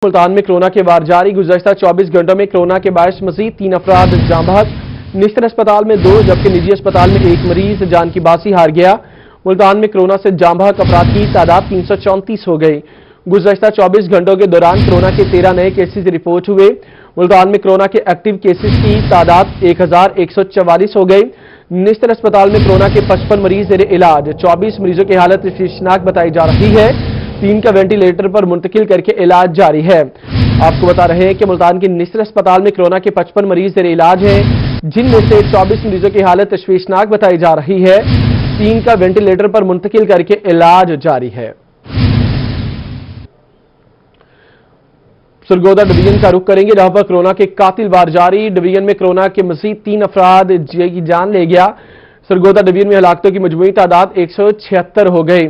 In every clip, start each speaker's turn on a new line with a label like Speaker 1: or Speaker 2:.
Speaker 1: मुल्तान में कोरोना के वार जारी। गुज़श्ता 24 घंटों में कोरोना के बायस मज़ीद 3 अफराद जाँ बहक। निश्तर अस्पताल में 2 जबकि निजी अस्पताल में 1 मरीज जान की बासी हार गया। मुल्तान में कोरोना से जाँ बहक अफराद की तादाद 334 हो गई। गुज़श्ता 24 घंटों के दौरान कोरोना के 13 नए केसेज रिपोर्ट हुए। मुल्तान में कोरोना के एक्टिव केसेज की तादाद 1144 हो गई। निश्तर अस्पताल में कोरोना के 55 मरीज जेर इलाज। 24 मरीजों की हालत तशवीशनाक बताई जा रही है। 3 का वेंटिलेटर पर मुंतकिल करके इलाज जारी है। आपको बता रहे हैं कि मुल्तान के निश्तर अस्पताल में कोरोना के 55 मरीज जेर इलाज हैं, जिनमें से 24 मरीजों की हालत तशवीशनाक बताई जा रही है। 3 का वेंटिलेटर पर मुंतकिल करके इलाज जारी है। सरगोदा डिवीजन का रुख करेंगे, जहां पर कोरोना के कातिल वार जारी। डिवीजन में कोरोना के मजीद 3 अफराद की जान ले गया। सरगोदा डिवीजन में हलाकतों की मजमूई तादाद 176 हो गई।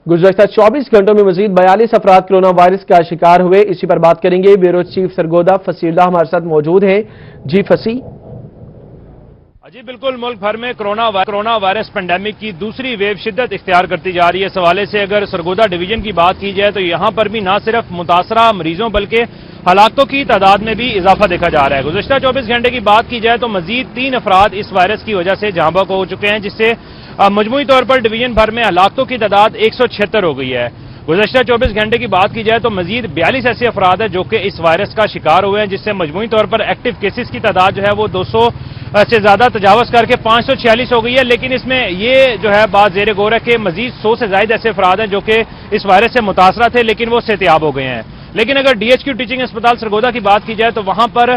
Speaker 1: गुज़श्ता 24 घंटों में मजीद 42 अफराद कोरोना वायरस का शिकार हुए। इसी पर बात करेंगे। ब्यूरो चीफ सरगोदा फसीउल्लाह हमारे साथ मौजूद हैं। जी फसी।
Speaker 2: जी बिल्कुल, मुल्क भर में कोरोना वायरस पेंडेमिक की दूसरी वेव शिद्दत इख्तियार करती जा रही है। इस हवाले से अगर सरगोदा डिवीजन की बात की जाए तो यहां पर भी न सिर्फ मुतासरा मरीजों बल्कि हलाकतों की तादाद में भी इजाफा देखा जा रहा है। गुज़श्ता 24 घंटे की बात की जाए तो मजीद 3 अफराद इस वायरस की वजह से जाँ बहक हो चुके हैं, जिससे मजमूई तौर पर डिवीजन भर में हलाकतों की तादाद 176 हो गई है। गुज़श्ता 24 घंटे की बात की जाए तो मजीद 42 ऐसे अफराद हैं जो कि इस वायरस का शिकार हुए हैं, जिससे मजमूई तौर पर एक्टिव केसेस की तादाद जो है वो 200 से ज्यादा तजावज करके 546 हो गई है। लेकिन इसमें ये जो है बात जेर गौर है कि मजीद 100 से ज्यादा ऐसे अफराद हैं जो कि इस वायरस से मुतासरा थे, लेकिन वो सेहतियाब हो गए हैं। लेकिन अगर डीएचक्यू टीचिंग अस्पताल सरगोदा की बात की जाए तो वहां पर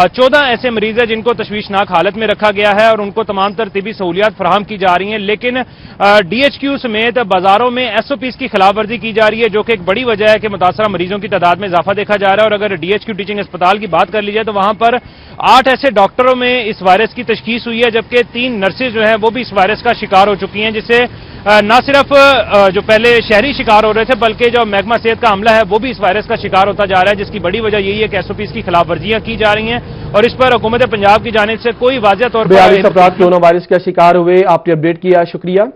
Speaker 2: 14 ऐसे मरीज हैं जिनको तशवीशनाक हालत में रखा गया है और उनको तमाम तर तिबी सहूलियात फराहम की जा रही हैं। लेकिन डीएचक्यू समेत बाजारों में एसओपीज की खिलाफवर्जी की जा रही है, जो कि एक बड़ी वजह है कि मुतासरा मरीजों की तादाद में इजाफा देखा जा रहा है। और अगर डीएचक्यू टीचिंग अस्पताल की बात कर ली जाए तो वहां पर 8 ऐसे डॉक्टरों में इस वायरस की तशखीस हुई है, जबकि 3 नर्सेज जो है वो भी इस वायरस का शिकार हो चुकी हैं, जिससे न सिर्फ जो पहले शहरी शिकार हो रहे थे बल्कि जो महकमा सेहत का अमला है वो भी इस वायरस का शिकार होता जा रहा है, जिसकी बड़ी वजह यही है कि एसओपीज की खिलाफवर्जियां की जा रही हैं और इस पर हुकूमत पंजाब की जानिब से कोई वाज़ेह तौर पर
Speaker 1: 42 अफराद कोरोना वायरस का शिकार हुए। आपने अपडेट किया, शुक्रिया।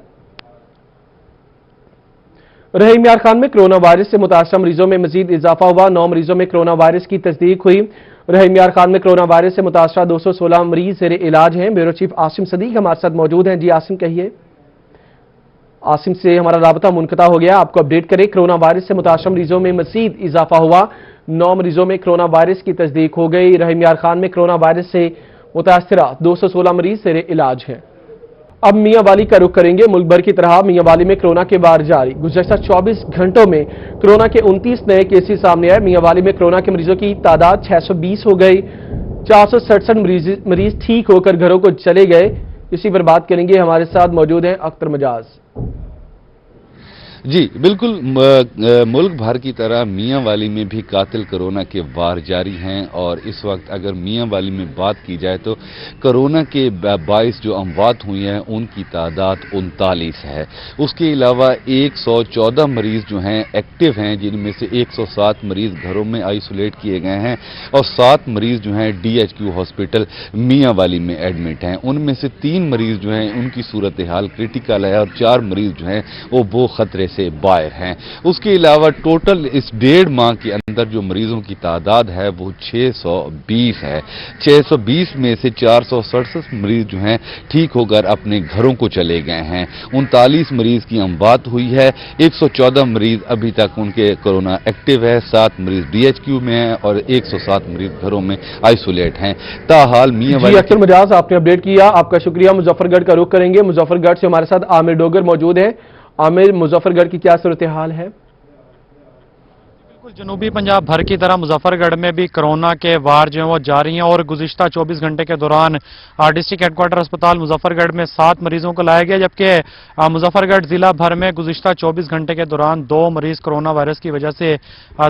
Speaker 1: रहीम यार खान में कोरोना वायरस से मुतासरा मरीजों में मजीद इजाफा हुआ। 9 मरीजों में कोरोना वायरस की तस्दीक हुई। रहीम यार खान में कोरोना वायरस से मुतासरा 216 मरीज जेर इलाज हैं। ब्यूरो चीफ आसिम सदीक हमारे साथ मौजूद हैं। जी आसिम, कहिए। आसिम से हमारा राबता मुनक़ता हो गया, आपको अपडेट करें। कोरोना वायरस से मुतासरा मरीजों में मजीद इजाफा हुआ। 9 मरीजों में कोरोना वायरस की तस्दीक हो गई। रहीम यार खान में कोरोना वायरस से मुतासरा 216 मरीज जेर इलाज हैं। अब मियां वाली का रुख करेंगे। मुल्क भर की तरह मियां वाली में कोरोना के वार जारी। गुज़श्ता 24 घंटों में कोरोना के 29 नए केसेस सामने आए। मियां वाली में कोरोना के मरीजों की तादाद 620 हो गई। 467 मरीज ठीक होकर घरों को चले गए। इसी पर बात करेंगे, हमारे साथ मौजूद हैं अख्तर मजाज।
Speaker 3: जी बिल्कुल, मुल्क भर की तरह मियां वाली में भी कातिल कोरोना के वार जारी हैं और इस वक्त अगर मियां वाली में बात की जाए तो कोरोना के 22 जो अमवात हुई हैं उनकी तादाद 39 है। उसके अलावा 114 मरीज जो हैं एक्टिव हैं, जिनमें से 107 मरीज घरों में आइसोलेट किए गए हैं और 7 मरीज जो हैं डीएचक्यू हॉस्पिटल मियां वाली में एडमिट हैं। उनमें से 3 मरीज जो हैं उनकी सूरत हाल क्रिटिकल है और 4 मरीज जो हैं वो खतरे से बाहर हैं। उसके अलावा टोटल इस 1.5 माह के अंदर जो मरीजों की तादाद है वो 620 है। 620 में से 467 मरीज जो हैं ठीक होकर अपने घरों को चले गए हैं। 39 मरीज की अमवात हुई है। 114 मरीज अभी तक उनके कोरोना एक्टिव है। 7 मरीज डीएचक्यू में हैं और 107 मरीज घरों में आइसोलेट हैं। ताहाल मियां वाली
Speaker 1: अख्तर मजाज, आपने अपडेट किया, आपका शुक्रिया। मुजफ्फरगढ़ का रुख करेंगे। मुजफ्फरगढ़ से हमारे साथ आमिर डोगर मौजूद है। आमिर, मुजफ्फरगढ़ की क्या सूरत हाल है?
Speaker 4: जनूबी पंजाब भर की तरह मुजफ्फरगढ़ में भी कोरोना के वार जो है वो जारी हैं और गुज़िश्ता 24 घंटे के दौरान डिस्ट्रिक्ट हेडक्वार्टर अस्पताल मुजफ्फरगढ़ में 7 मरीजों को लाया गया, जबकि मुजफ्फरगढ़ जिला भर में गुज़िश्ता 24 घंटे के दौरान 2 मरीज कोरोना वायरस की वजह से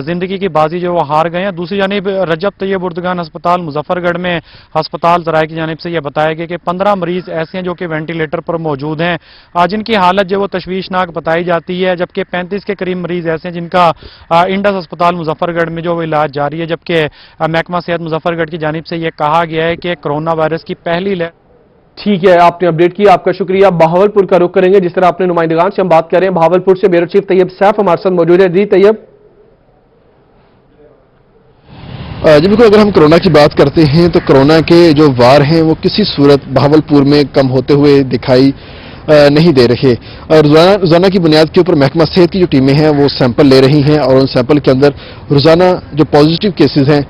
Speaker 4: जिंदगी की बाजी जो वो हार गए हैं। दूसरी जानिब रजब तैयब उर्दगान अस्पताल मुजफ्फरगढ़ में अस्पताल ज़राए की जानिब से यह बताया गया कि 15 मरीज ऐसे हैं जो कि वेंटिलेटर पर मौजूद हैं, जिनकी हालत जो वो तशवीशनाक बताई जाती है, जबकि 35 के करीब मरीज ऐसे हैं जिनका इंडस अस्पताल मुजफ्फरगढ़ में जो इलाज जारी है। जबकि महकमा सेहत मुजफ्फरगढ़ की जानिब से यह कहा गया है कि कोरोना वायरस की पहली लहर।
Speaker 1: ठीक है, आपने अपडेट किया, आपका शुक्रिया। बहावलपुर का रुख करेंगे। जिस तरह आपने नुमाइंदगान से हम बात कर रहे हैं, बहावलपुर से ब्यूरो चीफ तैयब सैफ हमारे साथ मौजूद है। जी तैयब।
Speaker 5: جی بالکل، اگر ہم کورونا کی بات کرتے ہیں تو کورونا کے جو وار ہیں وہ کسی صورت بہاولپور میں کم ہوتے ہوئے دکھائی نہیں دے رہے. روزانہ کی بنیاد کے اوپر محکمہ صحت کی جو ٹیمیں ہیں وہ سیمپل لے رہی ہیں اور ان سیمپل کے اندر روزانہ جو پازیٹیو کیسز ہیں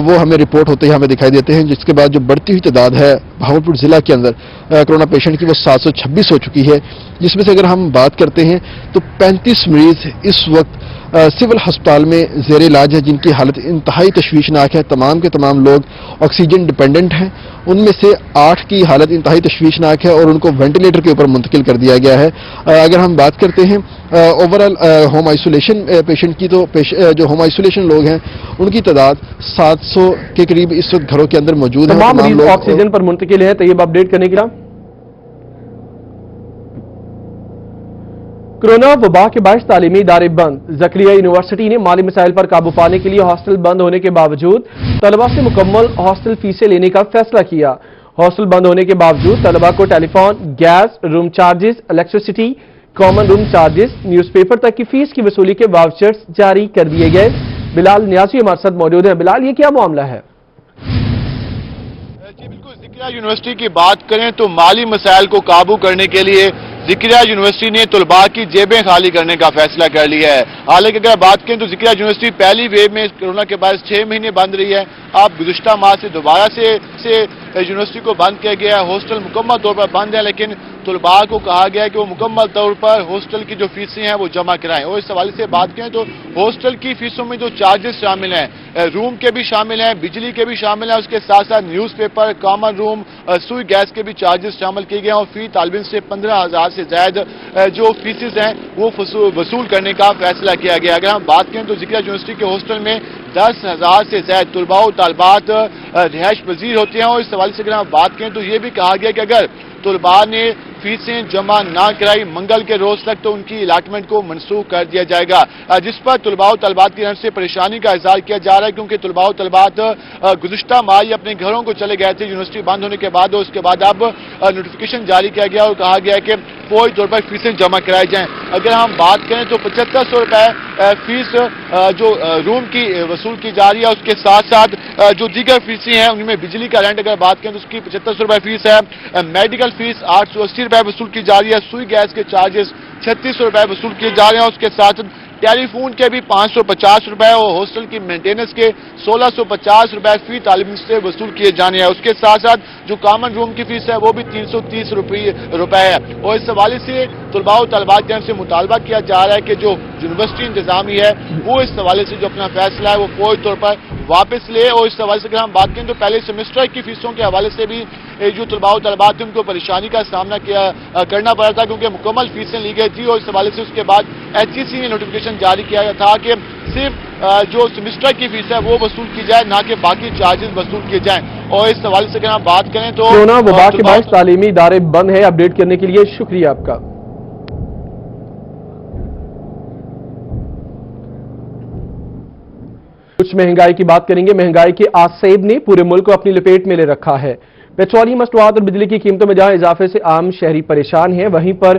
Speaker 5: وہ ہمیں رپورٹ ہوتے ہی ہمیں دکھائی دیتے ہیں، جس کے بعد جو بڑھتی ہوئی تعداد ہے بہاولپور ضلع کے اندر کورونا پیشنٹ کی وہ 726 ہو چکی ہے، جس میں سے اگر ہم بات کرتے ہیں تو 35 مریض اس وقت سول ہسپتال میں زیر علاج ہے، جن کی حالت انتہائی تشویشناک ہے. تمام کے تمام لوگ آکسیجن ڈپینڈنٹ ہیں، ان میں سے 8 کی حالت انتہائی تشویشناک ہے اور ان کو وینٹیلیٹر کے اوپر منتقل کر دیا گیا ہے. اگر ہم بات کرتے ہیں اوورال ہوم آئسولیشن پیشنٹ کی، تو جو ہوم آئسولیشن لوگ ہیں ان کی تعداد 700 کے قریب اس وقت گھروں کے اندر موجود ہیں.
Speaker 1: تمام مریض آکسیجن پر منتقل ہیں. طیب اپڈیٹ کرنے کے لیے کورونا وبا کے باعث تعلیمی ادارے بند. زکریا یونیورسٹی نے مالی مسائل پر قابو پانے کے لیے ہاسٹل بند ہونے کے باوجود طلباء سے مکمل ہاسٹل فیسیں لینے کا فیصلہ کیا. ہاسٹل بند ہونے کے باوجود طلباء کو ٹیلی فون، گیس، روم چارجز، الیکٹریسٹی، کامن روم چارجز، نیوز پیپر تک کی فیس کی وصولی کے واؤچرز جاری کر دیے گئے. بلال نیازی ہمارے ساتھ موجود ہیں. بلال، یہ کیا معاملہ ہے؟
Speaker 6: جی بالکل، ذکریہ یونیورسٹی کی بات کریں تو مالی مسائل کو قابو کرنے کے لیے ذکریہ یونیورسٹی نے طلباء کی جیبیں خالی کرنے کا فیصلہ کر لیا ہے. حالانکہ اگر بات کریں تو ذکریہ یونیورسٹی پہلی ویو میں کورونا کے باعث 6 مہینے بند رہی ہے. اب گزشتہ ماہ سے دوبارہ سے یونیورسٹی کو بند کیا گیا ہے. ہاسٹل مکمل طور پر بند ہے، لیکن طلباء کو کہا گیا ہے کہ وہ مکمل طور پر ہاسٹل کی جو فیسیں ہیں وہ جمع کرائیں. اور اس حوالے سے بات کریں تو ہاسٹل کی فیسوں میں جو چارجز شامل ہیں، روم کے بھی شامل ہیں، بجلی کے بھی شامل ہیں، اس کے ساتھ ساتھ نیوز پیپر، کامن روم، سوئی گیس کے بھی چارجز شامل کیے گئے ہیں. اور فی طالب علم سے 15,000 سے زائد جو فیسز ہیں وہ وصول کرنے کا فیصلہ کیا گیا. اگر ہم بات کریں تو ذکریہ یونیورسٹی کے ہاسٹل میں 10,000 سے زائد طلباء و طالبات رہائش پذیر ہوتے ہیں. اور اس حوالے سے اگر ہم بات کریں تو یہ بھی کہا گیا کہ اگر طلباء نے فیسیں جمع نہ کرائی منگل کے روز تک تو ان کی الاٹمنٹ کو منسوخ کر دیا جائے گا، جس پر طلباء و طالبات کی طرف سے پریشانی کا اظہار کیا جا رہا ہے. کیونکہ طلباء و طالبات گزشتہ ماہ ہی اپنے گھروں کو چلے گئے تھے یونیورسٹی بند ہونے کے بعد، اور اس کے بعد اب نوٹیفیکیشن جاری کیا گیا اور کہا گیا کہ فوری طور پر فیسیں جمع کرائی جائیں. اگر ہم بات کریں تو 7500 روپے فیس جو روم کی وصول کی جا رہی ہے، اس کے ساتھ ساتھ جو دیگر فیسیں ہیں ان میں بجلی کا رینٹ اگر بات کریں تو اس کی 7500 روپے فیس ہے. میڈیکل فیس 880 روپے وصول کی جا رہی ہے. سوئی گیس کے چارجز 3600 روپے وصول کیے جا رہے ہیں. اس کے ساتھ ٹیلی فون کے بھی 550 روپے اور ہاسٹل کی مینٹیننس کے 1650 روپے فی طالب علم سے وصول کیے جانے ہیں. اس کے ساتھ ساتھ جو کامن روم کی فیس ہے وہ بھی 330 روپے ہے. اور اس حوالے سے طلباء و طالبات کی طرف سے مطالبہ کیا جا رہا ہے کہ جو یونیورسٹی انتظامی ہے وہ اس حوالے سے جو اپنا فیصلہ ہے وہ فوری طور پر واپس لے. اور اس حوالے سے اگر ہم بات کریں تو پہلے سیمسٹر کی فیسوں کے حوالے سے بھی جو طلباء و طالبات ان کو پریشانی کا سامنا کرنا پڑا تھا، کیونکہ مکمل فیسیں لی گئی تھی. اور اس حوالے سے اس کے بعد HEC نے نوٹیفیکیشن جاری کیا تھا کہ صرف جو سیمسٹر کی فیس ہے وہ وصول کی جائے، نہ کہ باقی چارجز وصول کیے جائیں. اور اس حوالے سے اگر ہم بات کریں تو
Speaker 1: کورونا وبا کے باعث تعلیمی ادارے بند ہیں. اپڈیٹ کرنے کے لیے شکریہ آپ کا. کچھ مہنگائی کی بات کریں گے. مہنگائی کے آسیب نے پورے ملک کو اپنی لپیٹ میں لے رکھا ہے. پیٹرولیم مصنوعات اور بجلی کی قیمتوں میں جہاں اضافے سے عام شہری پریشان ہیں، وہیں پر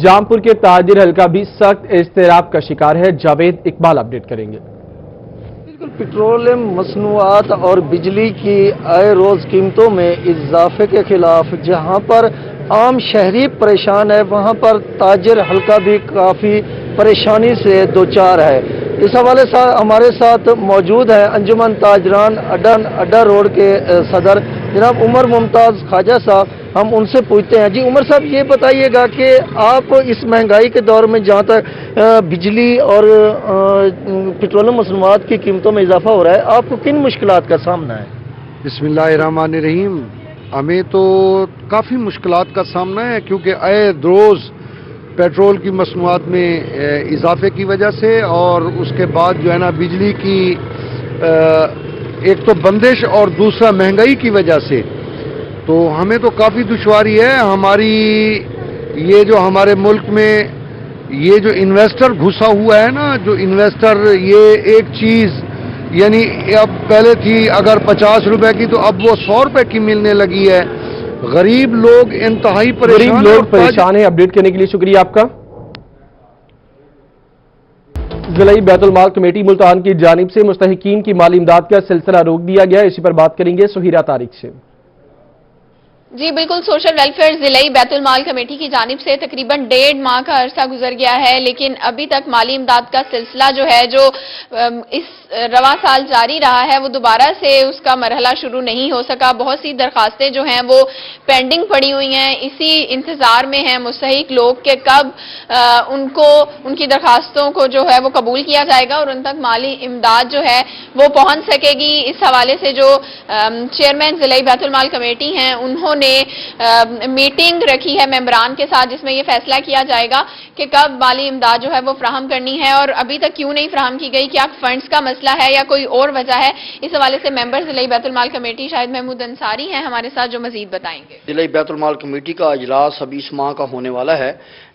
Speaker 1: جامپور کے تاجر حلقہ بھی سخت اضطراب کا شکار ہے. جاوید اقبال اپڈیٹ کریں گے.
Speaker 7: بالکل، پیٹرولیم مصنوعات اور بجلی کی آئے روز قیمتوں میں اضافے کے خلاف جہاں پر عام شہری پریشان ہے، وہاں پر تاجر حلقہ بھی کافی پریشانی سے دوچار ہے. اس حوالے سے ہمارے ساتھ موجود ہیں انجمن تاجران اڈا روڈ کے صدر جناب عمر ممتاز خواجہ صاحب. ہم ان سے پوچھتے ہیں. جی عمر صاحب، یہ بتائیے گا کہ آپ اس مہنگائی کے دور میں جہاں تک بجلی اور پیٹرولیم مصنوعات کی قیمتوں میں اضافہ ہو رہا ہے، آپ کو کن مشکلات کا سامنا ہے؟
Speaker 8: بسم اللہ الرحمن الرحیم. ہمیں تو کافی مشکلات کا سامنا ہے، کیونکہ آئے روز پیٹرول کی مصنوعات میں اضافے کی وجہ سے اور اس کے بعد جو ہے نا بجلی کی ایک تو بندش اور دوسرا مہنگائی کی وجہ سے تو ہمیں تو کافی دشواری ہے. ہماری یہ جو ہمارے ملک میں یہ جو انویسٹر گھسا ہوا ہے نا، جو انویسٹر یہ ایک چیز یعنی اب پہلے تھی اگر 50 روپے کی تو اب وہ 100 روپے کی ملنے لگی ہے. غریب لوگ انتہائی پریشان
Speaker 1: ہیں. اپڈیٹ کرنے کے لیے شکریہ آپ کا. ज़िलाई बैतुल माल कमेटी मुल्तान की जानिब से मुस्तहिकीन की माली इमदाद का सिलसिला रोक दिया गया। इसी पर बात करेंगे सुहीरा तारिक से।
Speaker 9: जी बिल्कुल, सोशल वेलफेयर ज़िलाई बैतुल माल कमेटी की जानिब से तकरीबन 1.5 माह का अरसा गुजर गया है, लेकिन अभी तक माली इमदाद का सिलसिला जो है जो इस रवा साल जारी रहा है वो दोबारा से उसका मरहला शुरू नहीं हो सका। बहुत सी दरखास्तें जो हैं वो पेंडिंग पड़ी हुई हैं। इसी इंतजार में हैं मुस्तहिक लोग कि कब उनकी दरखास्तों को जो है वो कबूल किया जाएगा और उन तक माली इमदाद जो है वो पहुंच सकेगी। इस हवाले से जो चेयरमैन ज़िलाई बैतुल माल कमेटी हैं उन्होंने मीटिंग रखी है मेंबरान के साथ, जिसमें यह फैसला किया जाएगा कि कब माली इमदाद जो है वो फ्राहम करनी है और अभी तक क्यों नहीं फ्राहम की गई, क्या फंड्स का मसला है या कोई और वजह है। इस हवाले से मेंबर ज़िलाई बैतुल माल कमेटी शाहिद महमूद अंसारी हैं हमारे साथ, जो मजीद बताएंगे।
Speaker 10: ज़िलाई बैतुल माल कमेटी का इजलास अभी इस माह का होने वाला है,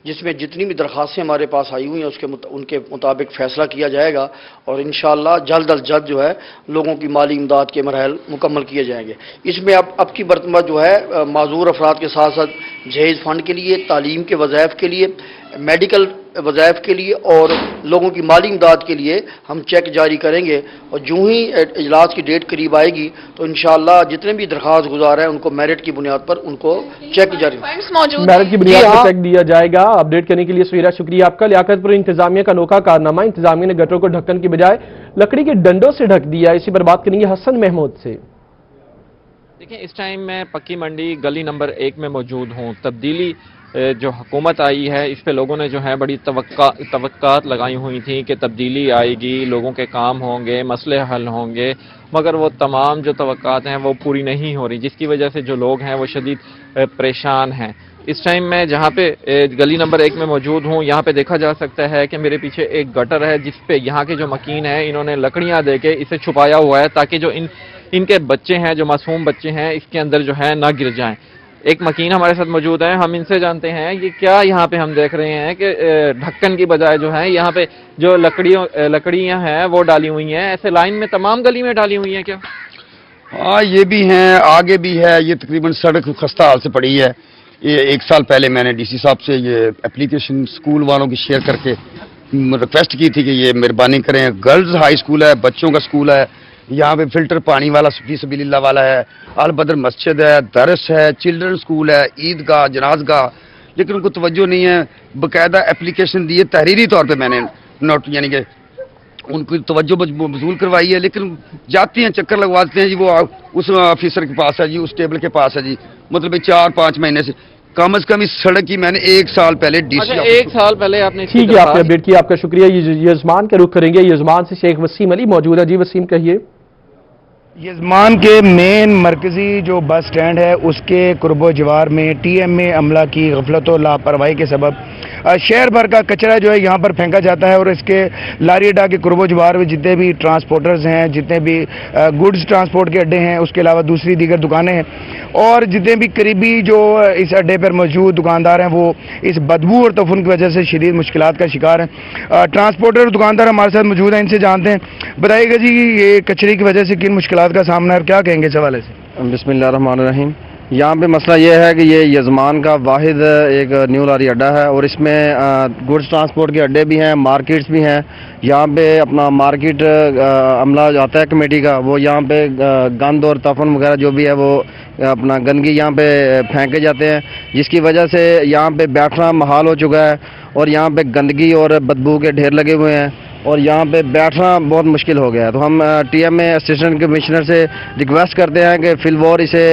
Speaker 10: जिसमें जितनी भी दरखास्तें हमारे पास आई हुई हैं उनके मुताबिक फैसला किया जाएगा और इंशाअल्लाह जल्द अज जल्द जो है लोगों की माली इमदाद के मरहल मुकम्मल किए जाएंगे। इसमें अब की बरतमा जो है माजूर अफराद के साथ साथ जहेज फंड के लिए, तालीम के वज़ाइफ के लिए, मेडिकल वज़ाइफ के लिए और लोगों की माली इमदाद के लिए हम चेक जारी करेंगे और जो ही इजलास की डेट करीब आएगी तो इंशाअल्लाह जितने भी दरख्वास्त गुजार हैं उनको मेरिट की बुनियाद पर उनको चेक जारी
Speaker 1: मेरिट की बुनियाद पर चेक दिया जाएगा। अपडेट करने के लिए सुहीरा शुक्रिया आपका। लियाकतपुर इंतजामिया का अनोखा कारनामा, इंतजामिया ने गटरों को ढक्कन की बजाय लकड़ी के डंडों से ढक दिया। इसी पर बात करेंगे हसन महमूद से।
Speaker 11: देखिए, इस टाइम मैं पक्की मंडी गली नंबर 1 में मौजूद हूँ। तब्दीली जो हुकूमत आई है इस पे लोगों ने जो है बड़ी तवक्कात लगाई हुई थी कि तब्दीली आएगी, लोगों के काम होंगे, मसले हल होंगे, मगर वो तमाम जो तवक्कात हैं वो पूरी नहीं हो रही, जिसकी वजह से जो लोग हैं वो शदीद परेशान हैं। इस टाइम मैं जहाँ पे गली नंबर 1 में मौजूद हूँ, यहाँ पे देखा जा सकता है कि मेरे पीछे एक गटर है जिस पे यहाँ के जो मकीन है इन्होंने लकड़ियाँ दे के इसे छुपाया हुआ है ताकि जो इनके बच्चे हैं, जो मासूम बच्चे हैं, इसके अंदर जो है ना गिर जाएं। एक मकीन हमारे साथ मौजूद है, हम इनसे जानते हैं ये क्या यहाँ पे हम देख रहे हैं कि ढक्कन की बजाय जो है यहाँ पे जो लकड़ियाँ हैं वो डाली हुई हैं। ऐसे लाइन में तमाम गली में डाली हुई हैं क्या?
Speaker 12: हाँ, ये भी हैं, आगे भी है। ये तकरीबन सड़क खस्ता हाल से पड़ी है। ये 1 साल पहले मैंने डीसी साहब से ये एप्लीकेशन स्कूल वालों की शेयर करके रिक्वेस्ट की थी कि ये मेहरबानी करें। गर्ल्स हाई स्कूल है, बच्चों का स्कूल है, यहाँ पे फिल्टर पानी वाला फी सबीलिल्लाह वाला है, अल बदर मस्जिद है, दरस है, चिल्ड्रन स्कूल है, ईदगाह, जनाजगाह, लेकिन उनको तवज्जो नहीं है। बाकायदा एप्लीकेशन दी है, तहरीरी तौर पे मैंने नोट यानी कि उनको तवज्जो वसूल करवाई है, लेकिन जाती हैं, चक्कर लगवाते हैं जी, वो उस ऑफिसर के पास है जी, उस टेबल के पास है जी, मतलब 4-5 महीने से कम से कम इस सड़क की मैंने 1 साल पहले डीसी
Speaker 11: 1 साल पहले आपने।
Speaker 1: ठीक है, आपने अपडेट किया, आपका शुक्रिया। यजमान के रुख करेंगे। यजमान से शेख वसीम अली मौजूद है। जी वसीम, कहिए।
Speaker 13: यजमान के मेन मरकजी जो बस स्टैंड है उसके कुर्बो जवार में टीएमए अमला की गफलत और लापरवाही के सबब शहर भर का कचरा जो है यहाँ पर फेंका जाता है और इसके लारी अड्डा के कुर्बो जवार में जितने भी ट्रांसपोर्टर्स हैं, जितने भी गुड्स ट्रांसपोर्ट के अड्डे हैं, उसके अलावा दूसरी दीगर दुकानें हैं और जितने भी करीबी जो इस अड्डे पर मौजूद दुकानदार हैं वो इस बदबू और तफुन की वजह से शदीद मुश्किलात का शिकार हैं। ट्रांसपोर्टर और दुकानदार हमारे साथ मौजूद हैं, इनसे जानते हैं। बताइएगा जी, ये कचरे की वजह से किन मुश्किलात का सामना है, क्या कहेंगे इस हवाले से?
Speaker 14: बिस्मिल्लाहिर्रहमानिर्रहीम। यहाँ पे मसला ये है कि ये यजमान का वाहिद एक न्यू लारी अड्डा है और इसमें गुड्स ट्रांसपोर्ट के अड्डे भी हैं, मार्केट्स भी हैं। यहाँ पे अपना मार्केट अमला आता है कमेटी का, वो यहाँ पे गंद और तफन वगैरह जो भी है वो अपना गंदगी यहाँ पे फेंके जाते हैं, जिसकी वजह से यहाँ पे बैठना महाल हो चुका है और यहाँ पे गंदगी और बदबू के ढेर लगे हुए हैं और यहाँ पे बैठना बहुत मुश्किल हो गया है। तो हम टीएमए असिस्टेंट कमिश्नर से रिक्वेस्ट करते हैं कि फिलवौर इसे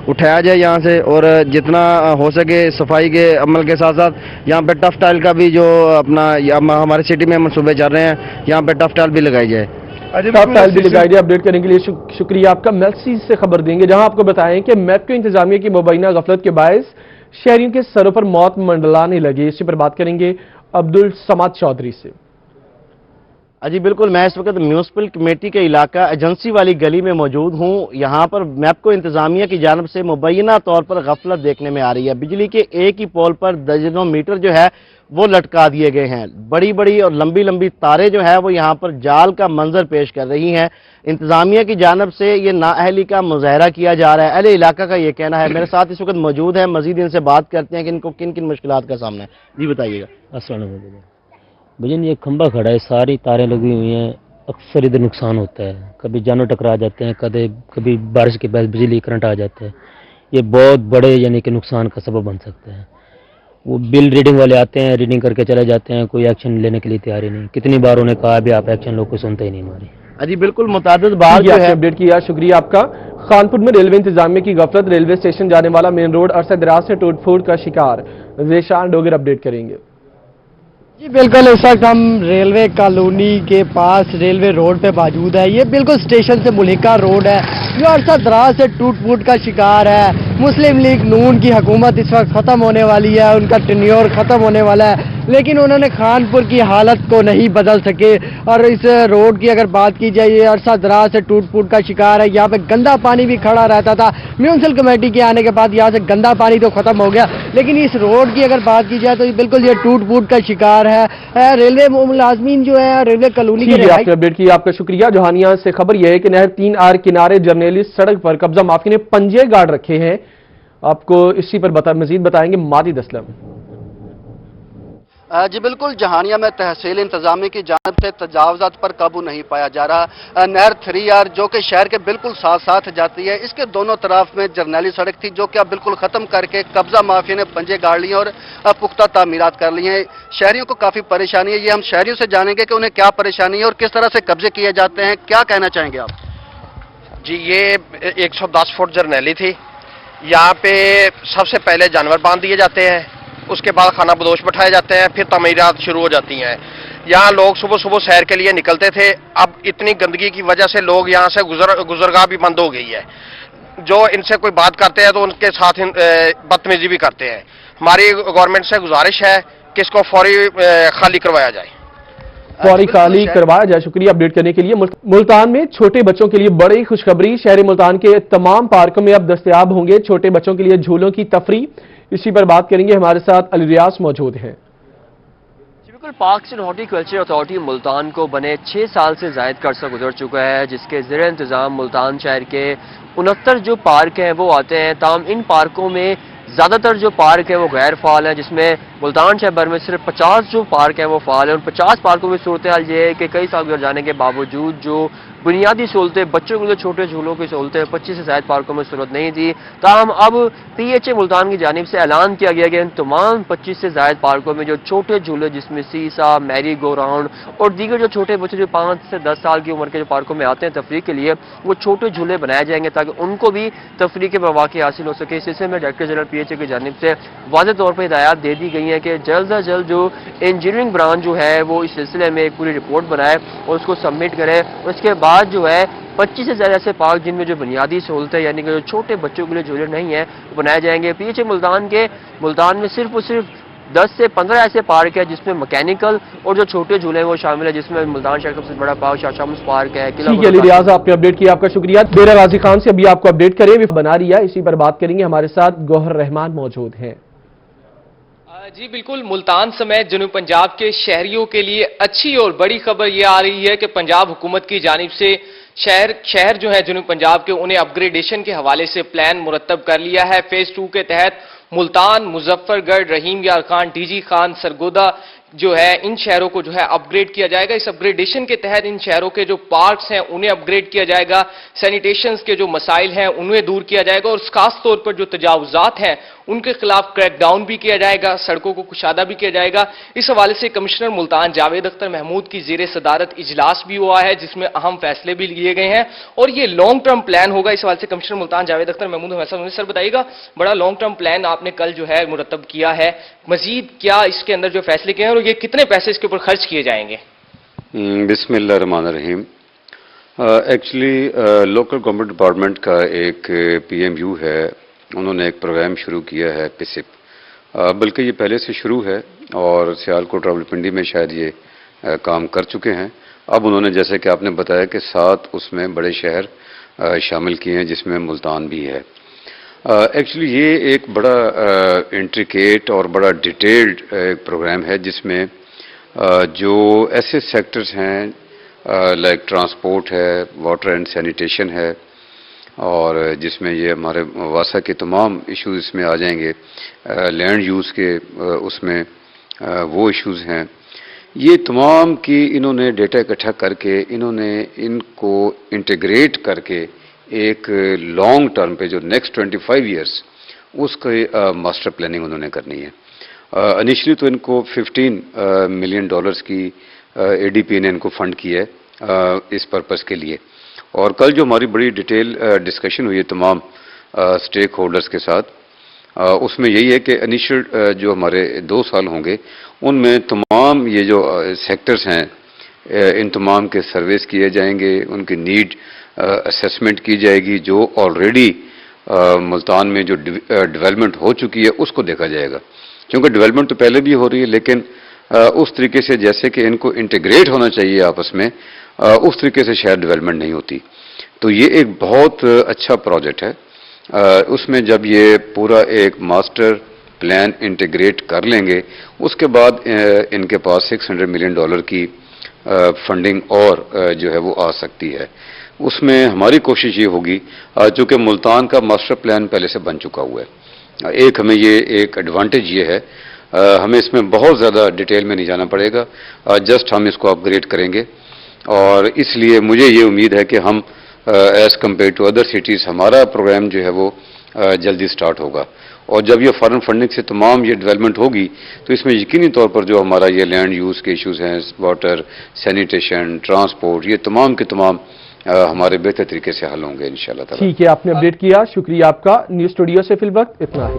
Speaker 14: उठाया जाए यहाँ से और जितना हो सके सफाई के अमल के साथ साथ यहाँ पे टफ टाइल का भी जो अपना हमारे सिटी में मनसूबे चल रहे हैं, यहाँ पे टफ टाइल भी लगाई जाए।
Speaker 1: टफ टाइल भी लगाई जाए। अपडेट करने के लिए शुक्रिया आपका। मैक्सी से खबर देंगे जहाँ आपको बताएं कि मैप्को इंतजामिया की मुबैना गफलत के बायस शहरियों के सरों पर मौत मंडलाने लगी। इसी पर बात करेंगे अब्दुल समाद चौधरी से।
Speaker 15: जी बिल्कुल, मैं इस वक्त म्यूनसिपल कमेटी के इलाका एजेंसी वाली गली में मौजूद हूँ। यहाँ पर मैप्को इंतजामिया की जानब से मुबैना तौर पर गफलत देखने में आ रही है। बिजली के एक ही पोल पर दर्जनों मीटर जो है वो लटका दिए गए हैं। बड़ी बड़ी और लंबी लंबी तारें जो है वो यहाँ पर जाल का मंजर पेश कर रही हैं। इंतजामिया की जानब से ये नाअहली का मुजाहरा किया जा रहा है, अहले इलाका का ये कहना है। मेरे साथ इस वक्त मौजूद है, मजीद इनसे बात करते हैं कि इनको किन किन मुश्किलात का सामना है। जी बताइएगा।
Speaker 16: भजन ये खंबा खड़ा है, सारी तारें लगी हुई हैं, अक्सर इधर नुकसान होता है, कभी जानवर टकरा जाते हैं, कभी बारिश के बाद बिजली करंट आ जाता है। ये बहुत बड़े यानी कि नुकसान का सबब बन सकता है। वो बिल रीडिंग वाले आते हैं, रीडिंग करके चले जाते हैं, कोई एक्शन लेने के लिए तैयारी नहीं। कितनी बार उन्हें कहा भी आप एक्शन लो, कोई सुनते ही नहीं हमारी।
Speaker 15: अजी बिल्कुल मुतादिद बार जो है
Speaker 1: अपडेट किया, शुक्रिया आपका। खानपुर में रेलवे इंतजामिया की गफलत, रेलवे स्टेशन जाने वाला मेन रोड अरसा दराज से टूट फूट का शिकार। ज़ेशान डोगर अपडेट करेंगे।
Speaker 17: जी बिल्कुल, इस वक्त हम रेलवे कॉलोनी के पास रेलवे रोड पे मौजूद है। ये बिल्कुल स्टेशन से मुल्हिका रोड है जो अरसा दराज से टूट फूट का शिकार है। मुस्लिम लीग नून की हुकूमत इस वक्त ख़त्म होने वाली है, उनका टेन्योर ख़त्म होने वाला है, लेकिन उन्होंने खानपुर की हालत को नहीं बदल सके। और इस रोड की अगर बात की जाए, ये अरसा दराज से टूट फूट का शिकार है। यहाँ पे गंदा पानी भी खड़ा रहता था। म्यूनसिपल कमेटी के आने के बाद यहाँ से गंदा पानी तो खत्म हो गया, लेकिन इस रोड की अगर बात की जाए तो बिल्कुल ये टूट फूट का शिकार है। रेलवे मुलाजमीन जो है रेलवे कॉलोनी के
Speaker 1: आपने अपडेट किया, आपका शुक्रिया। जोहानिया से खबर यह है कि नहर 3R किनारे जर्नैली सड़क पर कब्जा माफी ने पंजे गाड़ रखे हैं। आपको इसी पर मजीद बताएंगे माजिद असलम।
Speaker 10: जी बिल्कुल, जहानिया में तहसील इंतजामी की जानिब से तजावजात पर काबू नहीं पाया जा रहा। नहर 3R जो कि शहर के बिल्कुल साथ साथ जाती है, इसके दोनों तरफ में जर्नैली सड़क थी जो कि अब बिल्कुल खत्म करके कब्जा माफिया ने पंजे गाड़ लिए और पुख्ता तामीरात कर ली हैं। शहरियों को काफी परेशानी है। ये हम शहरियों से जानेंगे कि उन्हें क्या परेशानी है और किस तरह से कब्जे किए जाते हैं। क्या कहना चाहेंगे आप?
Speaker 18: जी, ये 110 फुट जर्नैली थी। यहाँ पे सबसे पहले जानवर बांध दिए जाते हैं, उसके बाद खाना बदोश बैठाए जाते हैं, फिर तमीरात शुरू हो जाती हैं। यहाँ लोग सुबह सुबह सैर के लिए निकलते थे, अब इतनी गंदगी की वजह से लोग यहाँ से गुजरगाह भी बंद हो गई है। जो इनसे कोई बात करते हैं तो उनके साथ बदतमीजी भी करते हैं। हमारी गवर्नमेंट से गुजारिश है कि इसको फौरी खाली करवाया जाए।
Speaker 1: फौरी खाली करवाया जाए। शुक्रिया अपडेट करने के लिए। मुल्तान में छोटे बच्चों के लिए बड़ी खुशखबरी, शहर मुल्तान के तमाम पार्कों में अब दस्तयाब होंगे छोटे बच्चों के लिए झूलों की तफरी। इसी पर बात करेंगे, हमारे साथ अली रियाज मौजूद हैं।
Speaker 19: बिल्कुल, parks and horticulture authority Multan को बने 6 साल से जायद का अरसा गुजर चुका है, जिसके ज़ेर इंतज़ाम मुल्तान शहर के 69 जो पार्क हैं वो आते हैं। ताहम इन पार्कों में ज़्यादातर जो पार्क हैं वो गैर फाल हैं, जिसमें मुल्तान शहर भर में सिर्फ 50 जो पार्क हैं वो फाल हैं। उन 50 पार्कों में सूरत हाल ये है कि कई साल गुजर जाने के बावजूद जो बुनियादी सहूलतें, बच्चों के लिए छोटे झूलों की सहूलतें 25 से ज़ायद पार्कों में सूरत नहीं थी। ताहम अब PHA मुल्तान की जानिब से ऐलान किया गया कि इन तमाम 25 से ज़ायद पार्कों में जो छोटे झूले जिसमें सीसा, मैरी गो राउंड और दीगर जो छोटे बच्चे जो 5 से 10 साल की उम्र के जो पार्कों में आते हैं तफरीह के लिए, वो छोटे झूले बनाए जाएंगे ताकि उनको भी तफरीह के मौके हासिल हो सके। इस सिलसिले में डायरेक्टर जनरल PHA की जानिब से वाज़ेह तौर पर हिदायत दे दी गई हैं कि जल्द अज जल्द जो इंजीनियरिंग ब्रांच जो है वो इस सिलसिले में एक पूरी रिपोर्ट बनाए और उसको सबमिट करे। उसके बाद जो है 25 से ज़्यादा ऐसे पार्क जिनमें जो बुनियादी सहूलतें यानी कि जो छोटे बच्चों के लिए झूले नहीं हैं वो बनाए जाएंगे। PHA मुल्तान में सिर्फ और सिर्फ 10 से 15 ऐसे पार्क है जिसमें मैकेनिकल और जो छोटे झूले हैं वो शामिल है, जिसमें मुल्तान शहर का सबसे बड़ा पार्क शाह शम्स पार्क है।
Speaker 1: ठीक है रियाज, आपने अपडेट किया, आपका शुक्रिया। बेरा गाजी खान से अभी आपको अपडेट करें बना रही है, इसी पर बात करेंगे। हमारे साथ गौहर रहमान मौजूद हैं।
Speaker 20: जी बिल्कुल, मुल्तान समेत जनूब पंजाब के शहरियों के लिए अच्छी और बड़ी खबर ये आ रही है कि पंजाब हुकूमत की जानिब से शहर जो है जनूब पंजाब के उन्हें अपग्रेडेशन के हवाले से प्लान मुरतब कर लिया है। फेज 2 के तहत मुल्तान, मुजफ्फरगढ़, रहीम यार खान, DG खान, सरगोदा जो है इन शहरों को जो है अपग्रेड किया जाएगा। इस अपग्रेडेशन के तहत इन शहरों के जो पार्क्स हैं उन्हें अपग्रेड किया जाएगा, सैनिटेशन के जो मसाइल हैं उन्हें दूर किया जाएगा और खास तौर पर जो तजावुजात हैं उनके खिलाफ क्रैकडाउन भी किया जाएगा, सड़कों को कुशादा भी किया जाएगा। इस हवाले से कमिश्नर मुल्तान जावेद अख्तर महमूद की ज़ेर सदारत इजलास भी हुआ है जिसमें अहम फैसले भी लिए गए हैं और ये लॉन्ग टर्म प्लान होगा। इस हवाले से कमिश्नर मुल्तान जावेद अख्तर महमूद हमें सर बताइएगा, बड़ा लॉन्ग टर्म प्लान आपने कल जो है मुरतब किया है, मजीद क्या इसके अंदर जो फैसले किए हैं और ये कितने पैसे इसके ऊपर खर्च किए जाएंगे?
Speaker 21: बिस्मिल्लाहिर्रहमानिर्रहीम। एक्चुअली लोकल गवर्नमेंट डिपार्टमेंट का एक PMU है, उन्होंने एक प्रोग्राम शुरू किया है PISIP, बल्कि ये पहले से शुरू है और सियालकोट रावलपिंडी में शायद ये काम कर चुके हैं। अब उन्होंने जैसे कि आपने बताया कि 7 उसमें बड़े शहर शामिल किए हैं जिसमें मुल्तान भी है। एक्चुअली ये एक बड़ा इंट्रिकेट और बड़ा डिटेल्ड प्रोग्राम है जिसमें जो ऐसे सेक्टर्स हैं लाइक ट्रांसपोर्ट है, वाटर एंड सैनिटेशन है और जिसमें ये हमारे वासा के तमाम इश्यूज इसमें आ जाएंगे, लैंड यूज़ के उसमें वो इश्यूज हैं। یہ تمام کی انہوں نے ڈیٹا اکٹھا کر کے انہوں نے ان کو انٹیگریٹ کر کے ایک لانگ ٹرم پہ جو نیکسٹ 25 ایئرس اس کے ماسٹر پلاننگ انہوں نے کرنی ہے. انیشلی تو ان کو $15 ملین کی اے ڈی پی نے ان کو فنڈ کیا ہے اس پرپس کے لیے. اور کل جو ہماری بڑی ڈیٹیل ڈسکشن ہوئی ہے تمام اسٹیک ہولڈرز کے ساتھ، اس میں یہی ہے کہ انیشل جو ہمارے 2 سال ہوں گے ان میں تمام یہ جو سیکٹرز ہیں ان تمام کے سرویز کیے جائیں گے، ان کی نیڈ اسیسمنٹ کی جائے گی، جو آلریڈی ملتان میں جو ڈیولپمنٹ ہو چکی ہے اس کو دیکھا جائے گا. کیونکہ ڈیولپمنٹ تو پہلے بھی ہو رہی ہے لیکن اس طریقے سے جیسے کہ ان کو انٹیگریٹ ہونا چاہیے آپس میں، اس طریقے سے شاید ڈیولپمنٹ نہیں ہوتی. تو یہ ایک بہت اچھا پروجیکٹ ہے. اس میں جب یہ پورا ایک ماسٹر پلان انٹیگریٹ کر لیں گے اس کے بعد ان کے پاس $600 ملین کی فنڈنگ اور جو ہے وہ آ سکتی ہے. اس میں ہماری کوشش یہ ہوگی، چونکہ ملتان کا ماسٹر پلان پہلے سے بن چکا ہوا ہے، ایک ہمیں یہ ایک ایڈوانٹیج یہ ہے، ہمیں اس میں بہت زیادہ ڈیٹیل میں نہیں جانا پڑے گا، جسٹ ہم اس کو اپ گریڈ کریں گے. اور اس لیے مجھے یہ امید ہے کہ ہم as compare to other cities ہمارا پروگرام جو ہے وہ جلدی سٹارٹ ہوگا. اور جب یہ فارن فنڈنگ سے تمام یہ ڈیولپمنٹ ہوگی تو اس میں یقینی طور پر جو ہمارا یہ لینڈ یوز کے ایشوز ہیں، واٹر، سینیٹیشن، ٹرانسپورٹ، یہ تمام کے تمام ہمارے بہتر طریقے سے حل ہوں گے انشاءاللہ تعالی.
Speaker 1: ٹھیک ہے، آپ نے اپڈیٹ کیا، شکریہ آپ کا. نیوز اسٹوڈیو سے فی الوقت اتنا ہی.